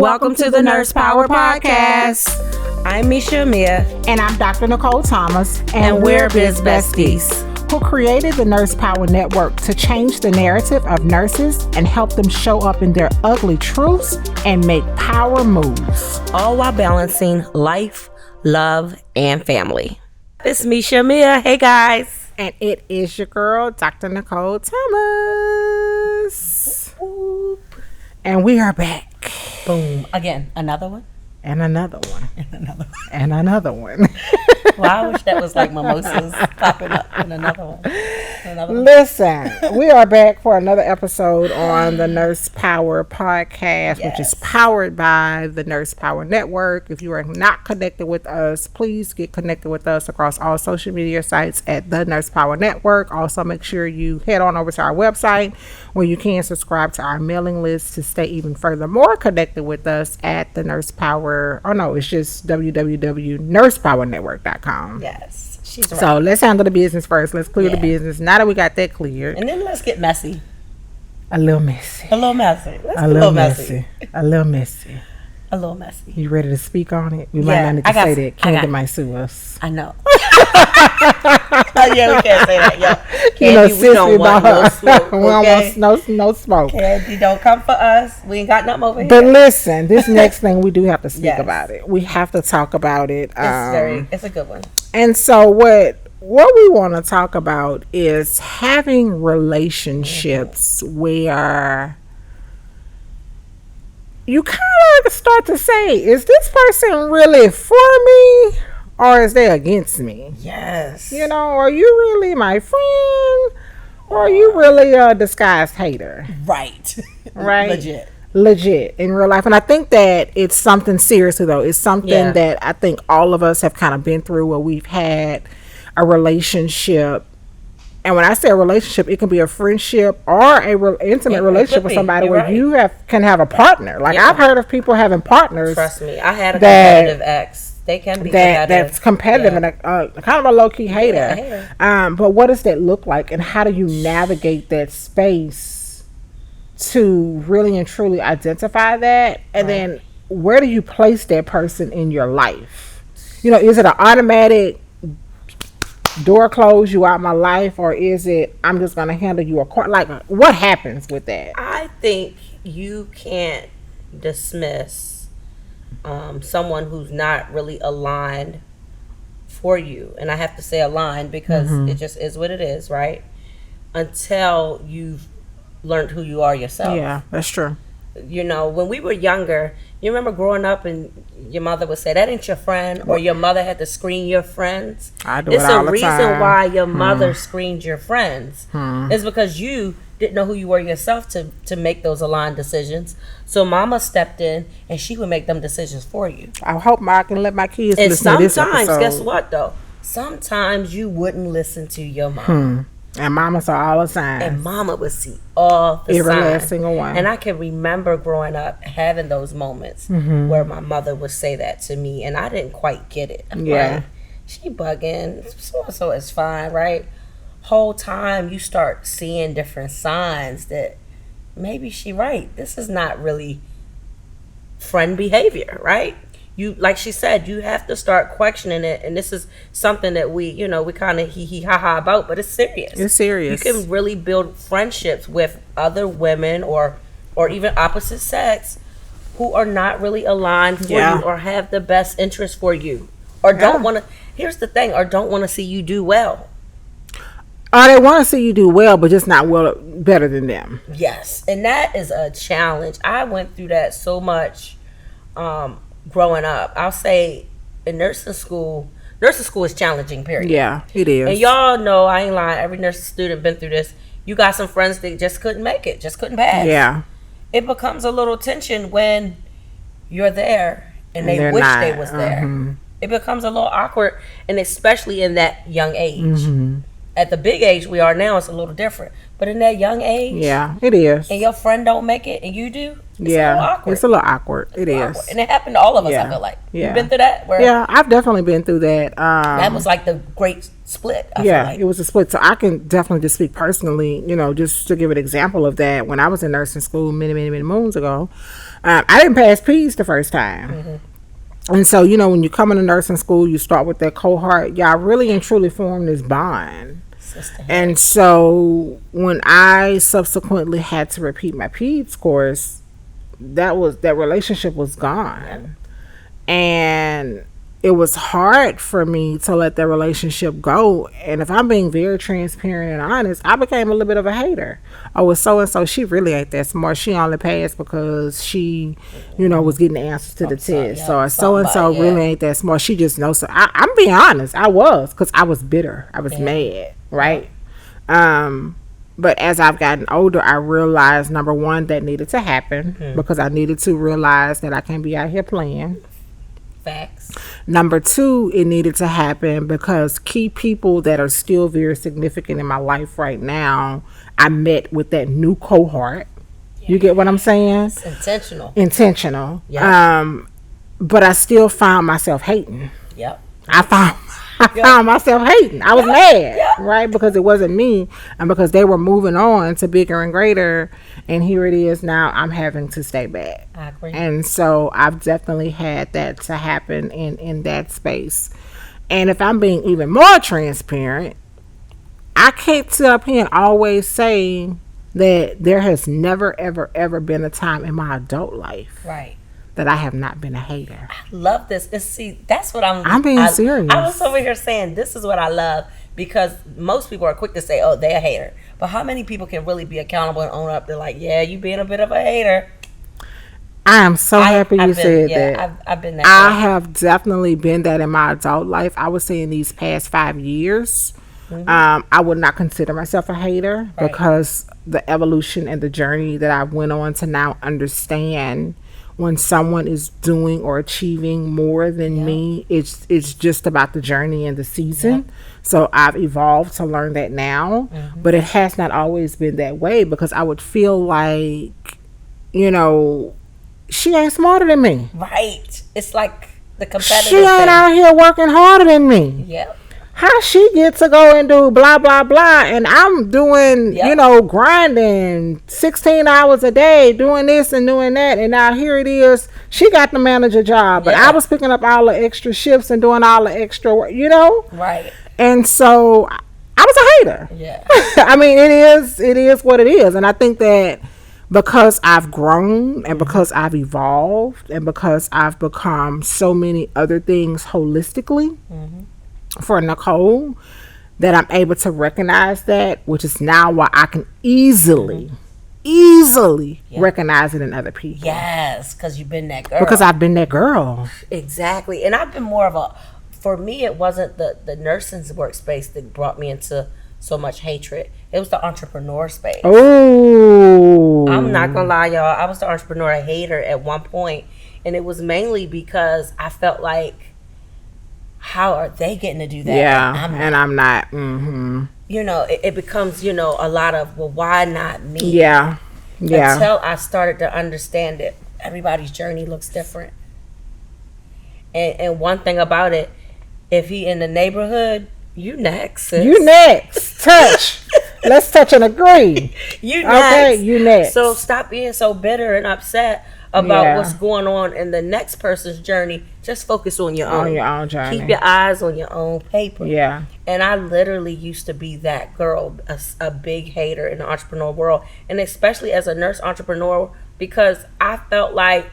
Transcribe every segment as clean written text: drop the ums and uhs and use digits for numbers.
Welcome to the Nurse Power Podcast. I'm Meisha Mia. And I'm Dr. Nicole Thomas. And we're Biz Besties, who created the Nurse Power Network to change the narrative of nurses and help them show up in their ugly truths and make power moves. All while balancing life, love, and family. It's Meisha Mia. Hey, guys. And it is your girl, Dr. Nicole Thomas. Whoop. And we are back. Boom. Again, another one? And another one. And another one. And another one. Well, I wish that was like mimosas popping up. And another one. Listen, we are back for another episode on the Nurse Power Podcast, which is powered by the Nurse Power Network. If you are not connected with us, please get connected with us across all social media sites at the Nurse Power Network. Also, make sure you head on over to our website where you can subscribe to our mailing list to stay even further more connected with us at the Nurse Power. Oh, no, it's just www.nursepowernetwork.com. Yes, she's right. So let's handle the business first. Let's clear the business. Now that we got that cleared. And then let's get messy. A little messy. A little messy. Let's a little messy. A little messy. A little messy. You ready to speak on it? We might not need to say that. Candy might sue us. I know. Yeah, we can't say that, yo. Candy, we don't want no smoke, we don't want no smoke. Candy, don't come for us. We ain't got nothing over here. But listen, this next thing we do have to speak about it. We have to talk about it. It's a good one. And so what we want to talk about is having relationships where you kind of start to say, is this person really for me or is they against me? Yes. You know, are you really my friend or are you really a disguised hater? Right. Legit in real life. And I think that it's something seriously though. It's something that I think all of us have kind of been through where we've had a relationship. And when I say a relationship, it can be a friendship or a intimate relationship with somebody where you can have a partner. Like I've heard of people having partners. Trust me, I had a competitive ex. They can be that's competitive and kind of a low key hater. But what does that look like, and how do you navigate that space to really and truly identify that, and then where do you place that person in your life? You know, is it an automatic door closed, you out my life, or is it I'm just gonna handle you like what happens with that? I think you can't dismiss someone who's not really aligned for you, and I have to say aligned because it just is what it is, right? Until you've learned who you are yourself. Yeah, that's true. You know, when we were younger, you remember growing up and your mother would say, that ain't your friend, or your mother had to screen your friends. I do it all the time. It's a reason why your mother screened your friends. It's because you didn't know who you were yourself to make those aligned decisions. So mama stepped in and she would make them decisions for you. I hope I can let my kids and listen to this episode. And sometimes, guess what though? Sometimes you wouldn't listen to your mom. And mama saw all the signs. And mama would see all the every signs. last single one. And I can remember growing up having those moments where my mother would say that to me and I didn't quite get it. I'm like, she bugging, so it's fine, right? Whole time you start seeing different signs that maybe she right. This is not really friend behavior, right? You, like she said, you have to start questioning it, and this is something that we kind of hee ha ha about, but it's serious. It's serious. You can really build friendships with other women or even opposite sex who are not really aligned for you or have the best interest for you, or don't want to. Here's the thing, or don't want to see you do well. Or they want to see you do well, but just not better than them. Yes, and that is a challenge. I went through that so much. Growing up, I'll say in nursing school is challenging, period. Yeah, it is. And y'all know, I ain't lying, every nursing student been through this. You got some friends that just couldn't make it, just couldn't pass. Yeah. It becomes a little tension when you're there and they wish they was there. It becomes a little awkward, and especially in that young age. at the big age we are now, it's a little different. But in that young age, yeah, it is. And your friend don't make it, and you do. It's a little awkward. It's a little awkward. It is, awkward. And it happened to all of us. I feel like you've been through that. Yeah, I've definitely been through that. That was like the great split. I feel like. It was a split. So I can definitely just speak personally. Just to give an example of that. When I was in nursing school many moons ago, I didn't pass P's the first time. Mm-hmm. And so, when you come into nursing school, you start with that cohort. Y'all really and truly form this bond. And so when I subsequently had to repeat my PEDS course, that relationship was gone. And it was hard for me to let that relationship go. And if I'm being very transparent and honest, I became a little bit of a hater. Oh, with so-and-so, she really ain't that smart. She only passed because she, was getting the answers to the test. So-and-so really ain't that smart. She just knows. So I'm being honest. I was, because I was bitter. I was mad, right? But as I've gotten older, I realized, number one, that needed to happen because I needed to realize that I can't be out here playing. Facts. Number two, it needed to happen because key people that are still very significant in my life right now, I met with that new cohort. Yeah. You get what I'm saying? It's intentional. Yeah. But I still found myself hating. Yep. I found myself hating. I was mad, right? Because it wasn't me, and because they were moving on to bigger and greater, and here it is now. I'm having to stay back. I agree. And so I've definitely had that to happen in that space. And if I'm being even more transparent, I can't sit up here and always say that there has never, ever, ever been a time in my adult life, right, that I have not been a hater. I love this. That's what I'm being serious. I was over here saying this is what I love, because most people are quick to say, oh, they're a hater. But how many people can really be accountable and own up? They're like, yeah, you being a bit of a hater. I am so happy you said that. I've been that. I have definitely been that in my adult life. I would say in these past 5 years, I would not consider myself a hater, right, because the evolution and the journey that I went on to now understand when someone is doing or achieving more than me, it's just about the journey and the season. So I've evolved to learn that now, but it has not always been that way, because I would feel like, she ain't smarter than me. Right. It's like the competitive She ain't out here working harder than me. Yep. How she get to go and do blah, blah, blah, and I'm doing, grinding 16 hours a day, doing this and doing that, and now here it is, she got the manager job, but I was picking up all the extra shifts and doing all the extra work, Right. And so I was a hater. Yeah. I mean, it is what it is, and I think that because I've grown and because I've evolved and because I've become so many other things holistically, for Nicole, that I'm able to recognize that, which is now why I can easily recognize it in other people. Yes, because you've been that girl. Because I've been that girl. Exactly. And I've been more of for me, it wasn't the nursing's workspace that brought me into so much hatred. It was the entrepreneur space. Oh. I'm not going to lie, y'all. I was the entrepreneur hater at one point, and it was mainly because I felt like, how are they getting to do that? Yeah, and I'm not. Mm-hmm. It becomes, a lot of, well, why not me? Yeah. Until I started to understand that everybody's journey looks different. And one thing about it, if he in the neighborhood, you next, sis. You next. Touch. Let's touch and agree. You next. Okay, you next. So stop being so bitter and upset about what's going on in the next person's journey. Just focus on your own. On your own journey. Keep your eyes on your own paper. Yeah. And I literally used to be that girl, a big hater in the entrepreneur world, and especially as a nurse entrepreneur, because I felt like,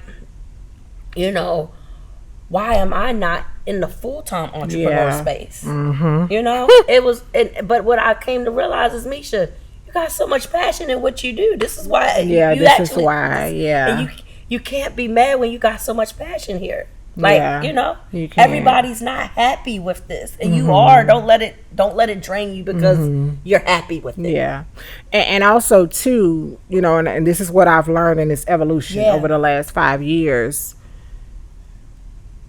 why am I not in the full-time entrepreneur space? It was, but what I came to realize is, Meisha, you got so much passion in what you do. This is why. And you can't be mad when you got so much passion here. Like, everybody's not happy with this, and you are. Don't let it drain you because you're happy with it. Yeah, and also too, and this is what I've learned in this evolution over the last 5 years.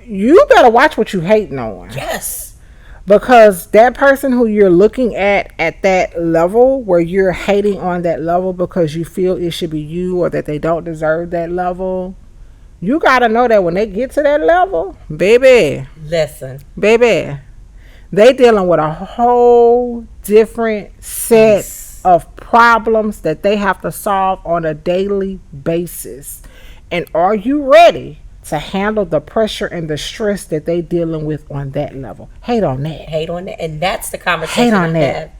You better watch what you hating on. Yes. Because that person who you're looking at that level, where you're hating on that level because you feel it should be you or that they don't deserve that level, you got to know that when they get to that level, baby, baby, they dealing with a whole different set of problems that they have to solve on a daily basis. And are you ready to handle the pressure and the stress that they dealing with on that level? Hate on that. And that's the conversation I have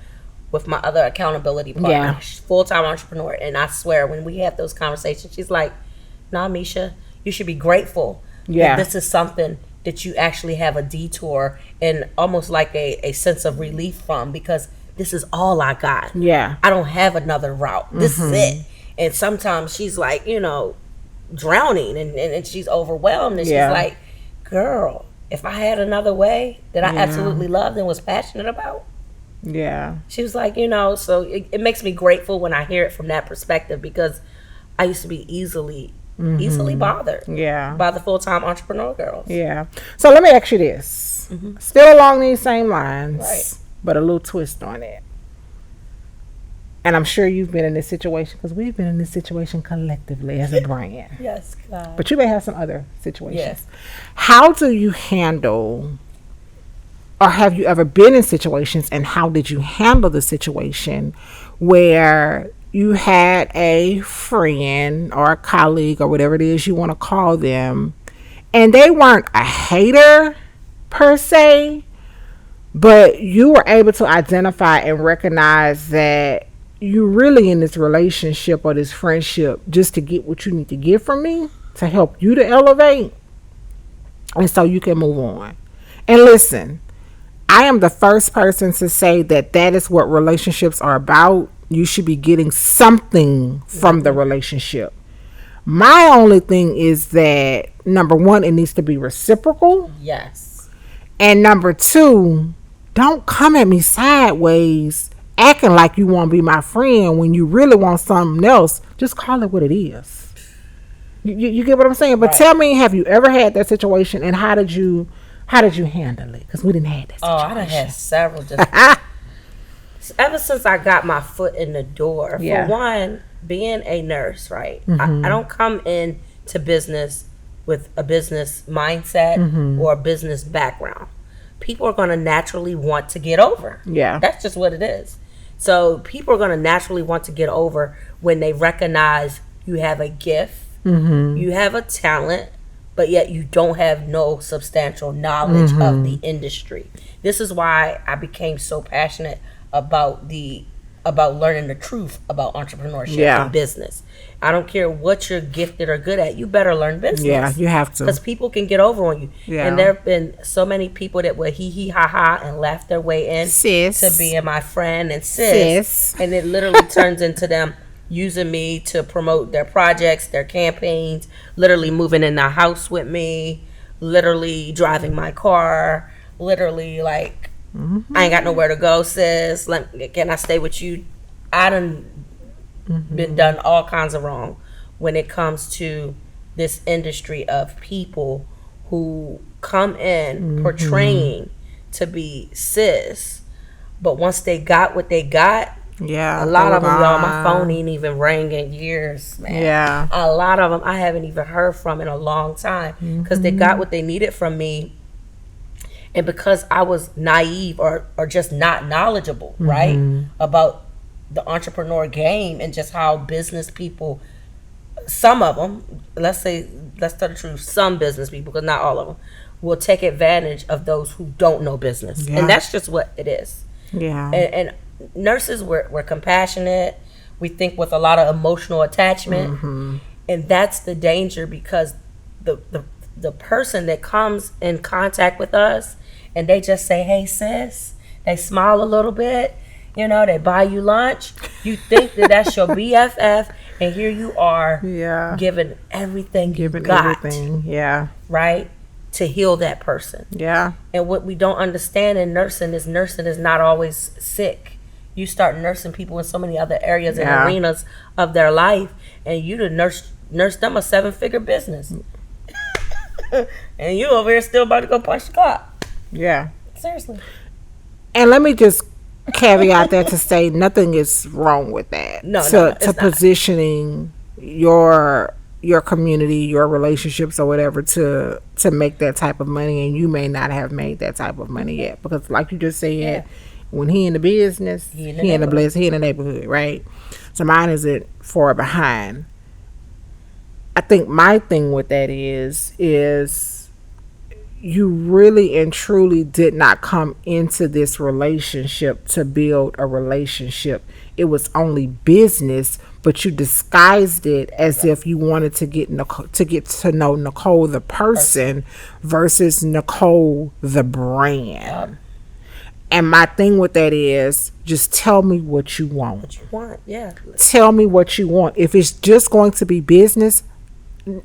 with my other accountability partner, full-time entrepreneur. And I swear, when we have those conversations, she's like, nah, Meisha, you should be grateful that this is something that you actually have a detour and almost like a sense of relief from, because this is all I got. I don't have another route. This is it. And sometimes she's like, drowning and she's overwhelmed, and she's like, girl, if I had another way that I absolutely loved and was passionate about, she was like, so it makes me grateful when I hear it from that perspective, because I used to be easily bothered by the full-time entrepreneur girls. So let me ask you this, still along these same lines, but a little twist on it. And I'm sure you've been in this situation, because we've been in this situation collectively as a brand. Yes, God. But you may have some other situations. How do you handle, or have you ever been in situations, and how did you handle the situation where you had a friend or a colleague or whatever it is you want to call them, and they weren't a hater per se, but you were able to identify and recognize that you really in this relationship or this friendship just to get what you need to get from me to help you to elevate, and so you can move on. And listen, I am the first person to say that is what relationships are about. You should be getting something from the relationship. My only thing is that, number one, it needs to be reciprocal. And number two, don't come at me sideways acting like you want to be my friend when you really want something else. Just call it what it is. You get what I'm saying? But tell me, have you ever had that situation, and how did you handle it? Because we didn't have that situation. I done had several. Ever since I got my foot in the door, for one, being a nurse, right? I don't come into business with a business mindset or a business background. People are going to naturally want to get over. That's just what it is. So people are going to naturally want to get over when they recognize you have a gift, you have a talent, but yet you don't have no substantial knowledge of the industry. This is why I became so passionate about learning the truth about entrepreneurship and business. I don't care what you're gifted or good at, you better learn business. You have to. Because people can get over on you. And there have been so many people that would hee ha ha and laugh their way in to being my friend and sis. And it literally turns into them using me to promote their projects, their campaigns, literally moving in the house with me, literally driving my car, literally like, I ain't got nowhere to go, sis. Can I stay with you? I done been done all kinds of wrong when it comes to this industry of people who come in portraying to be sis, but once they got what they got, a lot of them, y'all, my phone ain't even rang in years, man. A lot of them I haven't even heard from in a long time, because they got what they needed from me. And because I was naive or just not knowledgeable, right, about the entrepreneur game and just how business people, some of them, let's tell the truth, some business people, because not all of them, will take advantage of those who don't know business. And that's just what it is. And nurses, we're compassionate. We think with a lot of emotional attachment. And that's the danger, because the person that comes in contact with us and they just say, hey, sis, they smile a little bit, they buy you lunch, you think that's your BFF, and here you are giving everything you got, right, to heal that person. And what we don't understand in nursing is not always sick. You start nursing people in so many other areas and arenas of their life, and you to nurse them a 7-figure business. And you over here still about to go punch the clock. Seriously. And let me just caveat that to say nothing is wrong with that. No, to positioning your community, your relationships or whatever to make that type of money, and you may not have made that type of money yet, because like you just said, when he in the business, he in the neighborhood, right? So mine isn't far behind. I think my thing with that is you really and truly did not come into this relationship to build a relationship. It was only business, but you disguised it as if you wanted to get to know Nicole the person versus Nicole the brand. And my thing with that is just tell me what you want. What you want, yeah. Tell me what you want. If it's just going to be business, 9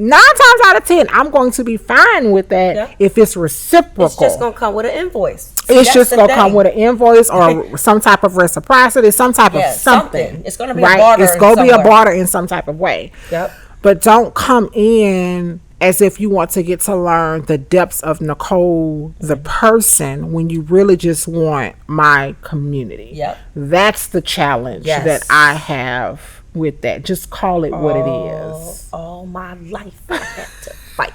times out of 10, I'm going to be fine with that if it's reciprocal. It's just going to come with an invoice. It's just going to come with an invoice or some type of reciprocity, some type of something. It's going to be a barter. It's going to be a barter in some type of way. Yep. But don't come in as if you want to get to learn the depths of Nicole, the person, when you really just want my community. Yep. That's the challenge that I have with that. Just call it what it is. All my life I had to fight.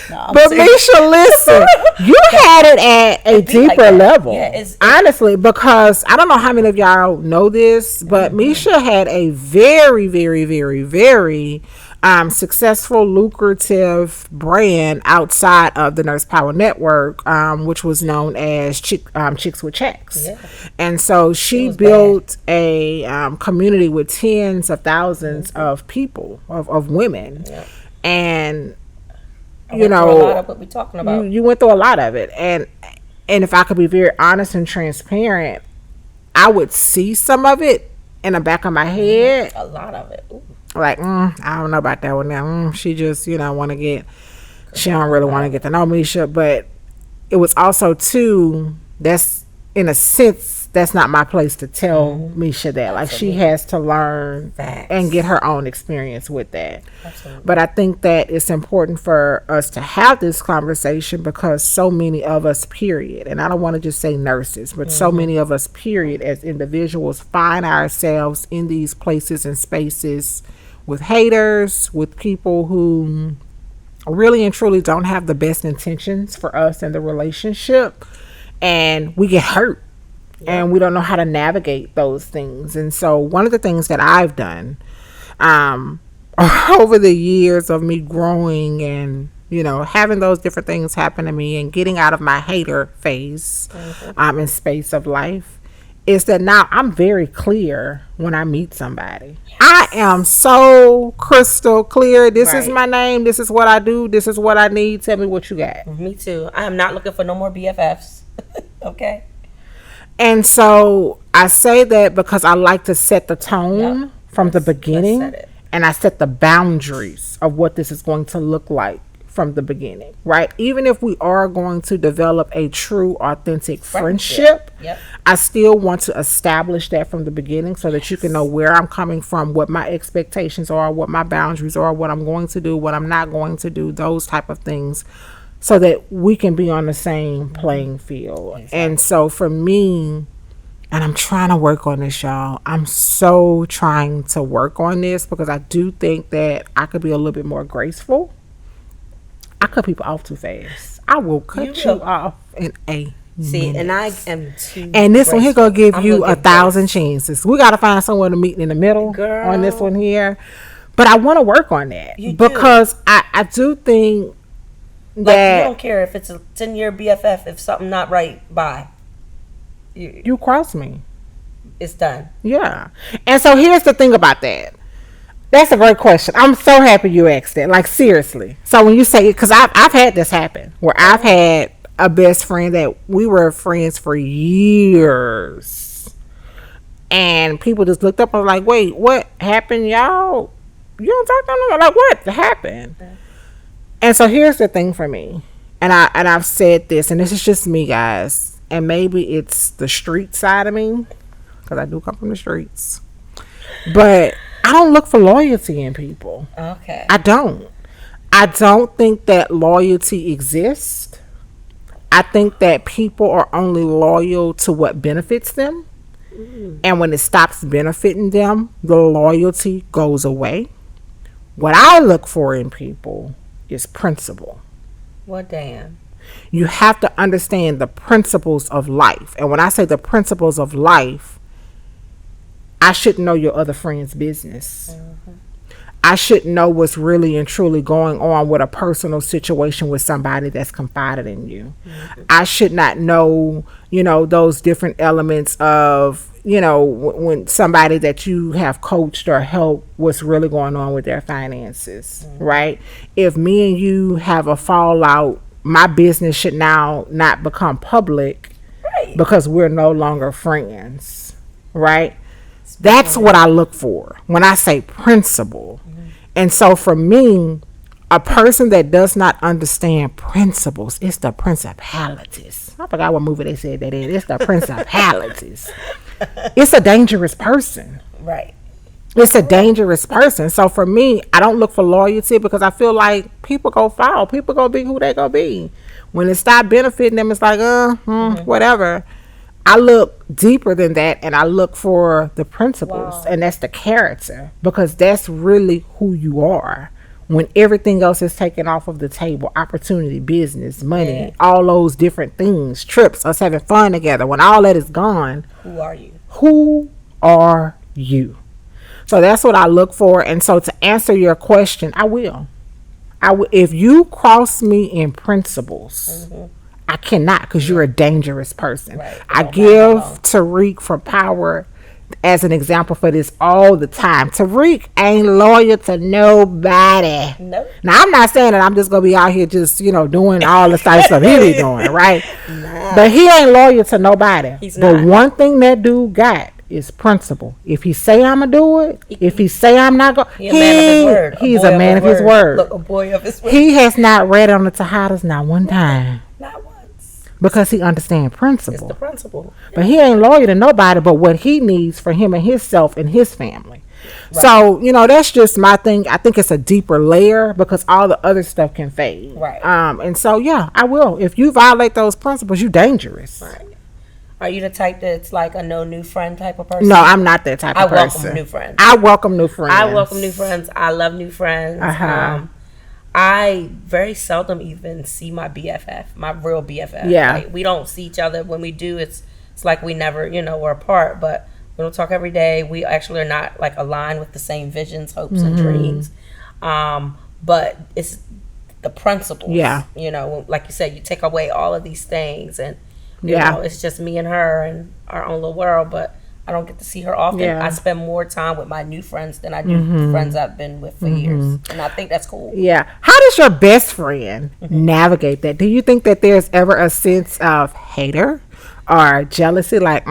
No, but Meisha, listen, you had it at a deeper level. Yeah, honestly, because I don't know how many of y'all know this, but Meisha had a very, very, very, very successful, lucrative brand outside of the Nurse Power Network, which was known as Chicks with Checks. Yeah. And so she built a community with tens of thousands of people, of women. Yeah. And you know, a lot of what we're talking about. You went through a lot of it. And if I could be very honest and transparent, I would see some of it in the back of my head. A lot of it. Ooh. Like, I don't know about that one now. She just, she don't really want to get to know Meisha. But it was also, too, that's, in a sense, that's not my place to tell Meisha that. Like, she has to learn and get her own experience with that. Absolutely. But I think that it's important for us to have this conversation because so many of us, period, and I don't want to just say nurses, but so many of us, period, as individuals find ourselves in these places and spaces with haters, with people who really and truly don't have the best intentions for us in the relationship, and we get hurt. And we don't know how to navigate those things. And so one of the things that I've done over the years of me growing and, having those different things happen to me and getting out of my hater phase in space of life is that now I'm very clear when I meet somebody. Yes. I am so crystal clear. This is my name. This is what I do. This is what I need. Tell me what you got. Me too. I am not looking for no more BFFs. Okay. And so I say that because I like to set the tone from the beginning, and I set the boundaries of what this is going to look like from the beginning, right? Even if we are going to develop a true, authentic friendship, I still want to establish that from the beginning so that you can know where I'm coming from, what my expectations are, what my boundaries are, what I'm going to do, what I'm not going to do, those type of things, so that we can be on the same playing field. Exactly. And so for me, and I'm trying to work on this, y'all. I'm so trying to work on this because I do think that I could be a little bit more graceful. I cut people off too fast. I will cut you off in a minute. And I am too And this graceful. One here gonna give you 1,000 chances. We gotta find somewhere to meet in the middle on this one here. But I want to work on that because I do think that you don't care if it's a 10-year BFF. If something not right, bye. You cross me. It's done. Yeah. And so here's the thing about that. That's a great question. I'm so happy you asked that. Like, seriously. So when you say it, because I've had this happen where I've had a best friend that we were friends for years. And people just looked up and was like, wait, what happened, y'all? You don't talk to them? Like, what happened? Okay. And so here's the thing for me. And I've said this, and this is just me, guys. And maybe it's the street side of me, because I do come from the streets. But I don't look for loyalty in people. Okay. I don't think that loyalty exists. I think that people are only loyal to what benefits them. And when it stops benefiting them, the loyalty goes away. What I look for in people is principle. Well, damn. You have to understand the principles of life. And when I say the principles of life, I should know your other friend's business. I should know what's really and truly going on with a personal situation with somebody that's confided in you. I should not know, those different elements of, when somebody that you have coached or helped, what's really going on with their finances, right? If me and you have a fallout, my business should now not become public because we're no longer friends, right? That's what I look for when I say principle. And so for me, a person that does not understand principles, it's the principalities. I forgot what movie they said that in. It's the principalities. It's a dangerous person. Right. It's a dangerous person. So for me, I don't look for loyalty because I feel like people go fall. People go be who they go be. When it stop benefiting them, it's like, whatever. I look deeper than that, and I look for the principles, and that's the character, because that's really who you are. When everything else is taken off of the table, opportunity, business, money, all those different things, trips, us having fun together, when all that is gone, who are you? Who are you? So that's what I look for. And so to answer your question, I will. If you cross me in principles, I cannot, because you're a dangerous person. Right. I give Tariq from Power as an example for this all the time. Tariq ain't loyal to nobody. Nope. Now, I'm not saying that I'm just going to be out here just, doing all the stuff he be doing, right? Nah. But he ain't loyal to nobody. He's not. But one thing that dude got is principle. If he say I'm going to do it, if he say I'm not going, he's a man of his word. Look, a boy of his word. He has not read on the Tahatas not one time. Not once. Because he understands principle. It's the principle. But he ain't loyal to nobody but what he needs for him and himself and his family. Right. So, that's just my thing. I think it's a deeper layer because all the other stuff can fade. Right. And so, I will. If you violate those principles, you're dangerous. Right. Are you the type that's like a no new friend type of person? No, I'm not that type of person. I welcome new friends. I welcome new friends. I love new friends. I very seldom even see my BFF, my real BFF. Yeah. Like, we don't see each other. When we do, it's like we never, we're apart, but we don't talk every day. We actually are not like aligned with the same visions, hopes, and dreams. But it's the principles. Yeah. Like you said, you take away all of these things and, it's just me and her and our own little world, but I don't get to see her often. I spend more time with my new friends than I do friends I've been with for years. And I think that's cool. Yeah. How does your best friend navigate that? Do you think that there's ever a sense of hater or jealousy? Like,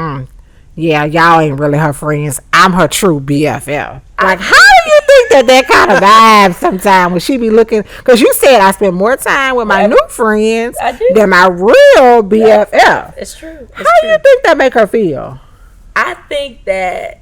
y'all ain't really her friends. I'm her true BFF. Like, how do you think that kind of vibe sometimes when she be looking? Because you said I spend more time with my new friends than my real BFF. It's true. How do you think that make her feel? I think that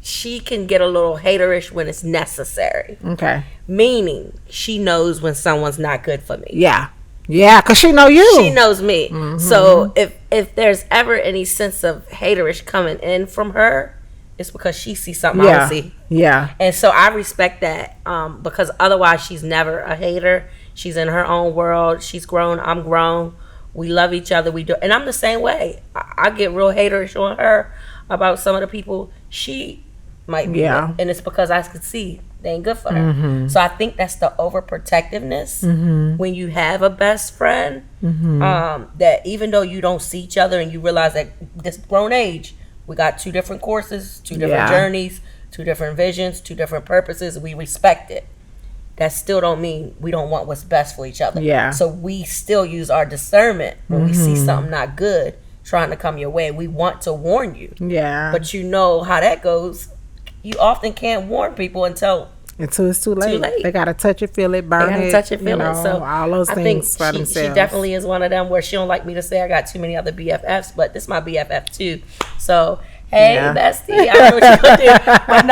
she can get a little haterish when it's necessary. Okay. Meaning, she knows when someone's not good for me. Yeah. Yeah, because she know you. She knows me. So if there's ever any sense of haterish coming in from her, it's because she sees something I don't see. Yeah. And so I respect that because otherwise she's never a hater. She's in her own world. She's grown. I'm grown. We love each other. We do, and I'm the same way. I get real haterish on her about some of the people she might be with, and it's because I could see they ain't good for her. So I think that's the overprotectiveness when you have a best friend. That even though you don't see each other and you realize that this grown age, we got two different courses, two different journeys, two different visions, two different purposes. We respect it. That still don't mean we don't want what's best for each other. Yeah. So we still use our discernment when we see something not good trying to come your way. We want to warn you. Yeah. But you know how that goes. You often can't warn people until it's too late. They gotta touch it, feel it, burn it. They gotta touch it, feel it. So all those things by themselves. She definitely is one of them where she don't like me to say I got too many other BFFs, but this is my BFF too. So hey, bestie, I know what you're gonna do, but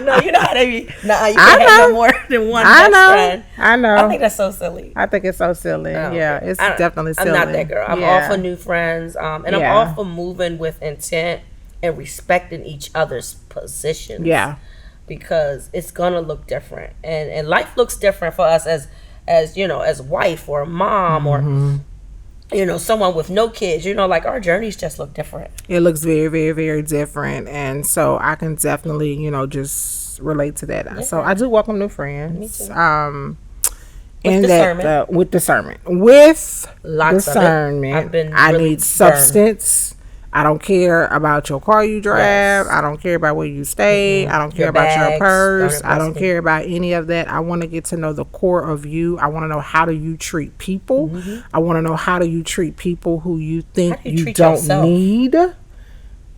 no, you know how they be. Nah, you can't have no more. than one I best know. friend. I know. I think that's so silly. I think it's so silly. Yeah, it's definitely silly. I'm not that girl. I'm all for new friends. And I'm all for moving with intent and respecting each other's positions. Yeah. Because it's gonna look different. And life looks different for us as you know, as wife or mom or you know, someone with no kids, you know, like our journeys just look different. It looks very, very, very different. And so I can definitely, you know, just relate to that. Yeah. So I do welcome new friends. Me too. With discernment. With discernment. With lots discernment. Of it. I need substance. I don't care about your car you drive. Yes. I don't care about where you stay. I don't care about your purse. I don't care about any of that. I want to get to know the core of you. I want to know how do you treat people. I want to know how do you treat people who you think you don't need.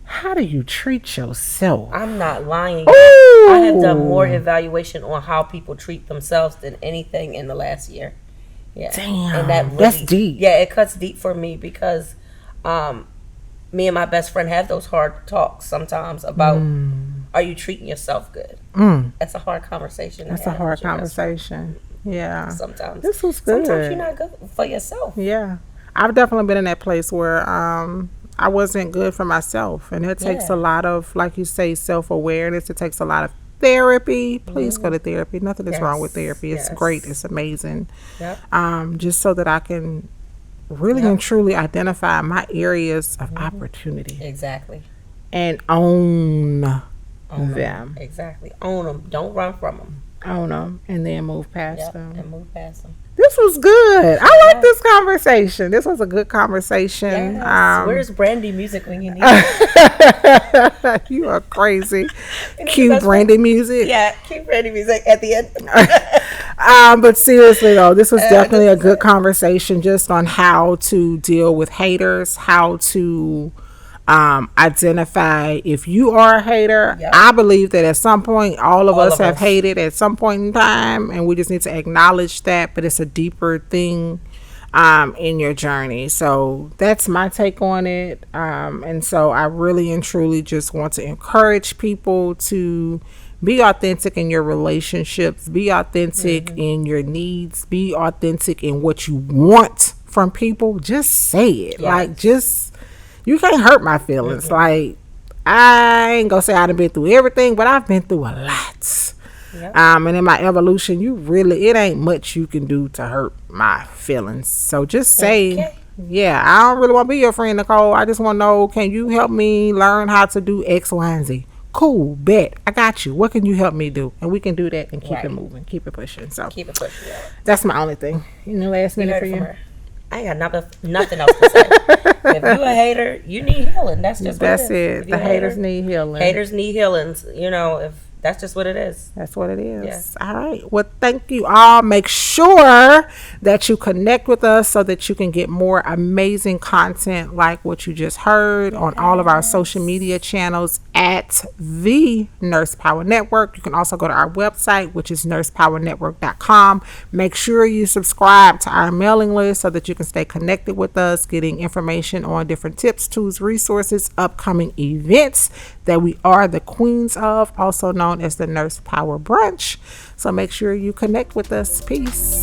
How do you treat yourself? I'm not lying. Ooh. I have done more evaluation on how people treat themselves than anything in the last year. Yeah. Damn. And that's deep. Yeah, it cuts deep for me because me and my best friend have those hard talks sometimes about are you treating yourself good? That's a hard conversation. That's a hard conversation. Yeah. Sometimes. This was good. Sometimes you're not good for yourself. Yeah. I've definitely been in that place where I wasn't good for myself. And it takes a lot of, like you say, self-awareness. It takes a lot of therapy. Please go to therapy. Nothing is wrong with therapy. It's great. It's amazing. Yep. Just so that I can really and truly identify my areas of opportunity. Exactly. And own them. Exactly. Own them. Don't run from them. Own them. And then move past them. And move past them. This was good. I like this conversation. This was a good conversation. Yes. Where's Brandy music when you need it? You are crazy. Cue Brandy music. Yeah, cue Brandy music at the end. But seriously though, this was definitely a good conversation just on how to deal with haters, how to identify if you are a hater. Yep. I believe that at some point all of us have hated at some point in time, and we just need to acknowledge that, but it's a deeper thing in your journey. So that's my take on it. And so I really and truly just want to encourage people to be authentic in your relationships, be authentic in your needs, be authentic in what you want from people. Just say it. Like, you can't hurt my feelings. Like, I ain't gonna say I done been through everything, but I've been through a lot. Yep. And in my evolution, it ain't much you can do to hurt my feelings. So just say, I don't really want to be your friend, Nicole. I just want to know, can you help me learn how to do X, Y, and Z? Cool, bet. I got you. What can you help me do? And we can do that and keep it moving, keep it pushing. So keep it pushing. That's my only thing. Last minute for you. I ain't got nothing else to say. If you a hater, you need healing. That's just what it is. The haters need healing. Haters need healings. If that's just what it is. That's what it is. Yeah. All right. Well, thank you all. Make sure that you connect with us so that you can get more amazing content like what you just heard on all of our social media channels at the Nurse Power Network. You can also go to our website, which is nursepowernetwork.com. Make sure you subscribe to our mailing list so that you can stay connected with us, getting information on different tips, tools, resources, upcoming events that we are the queens of, also known as the Nurse Power Brunch. So make sure you connect with us. Peace.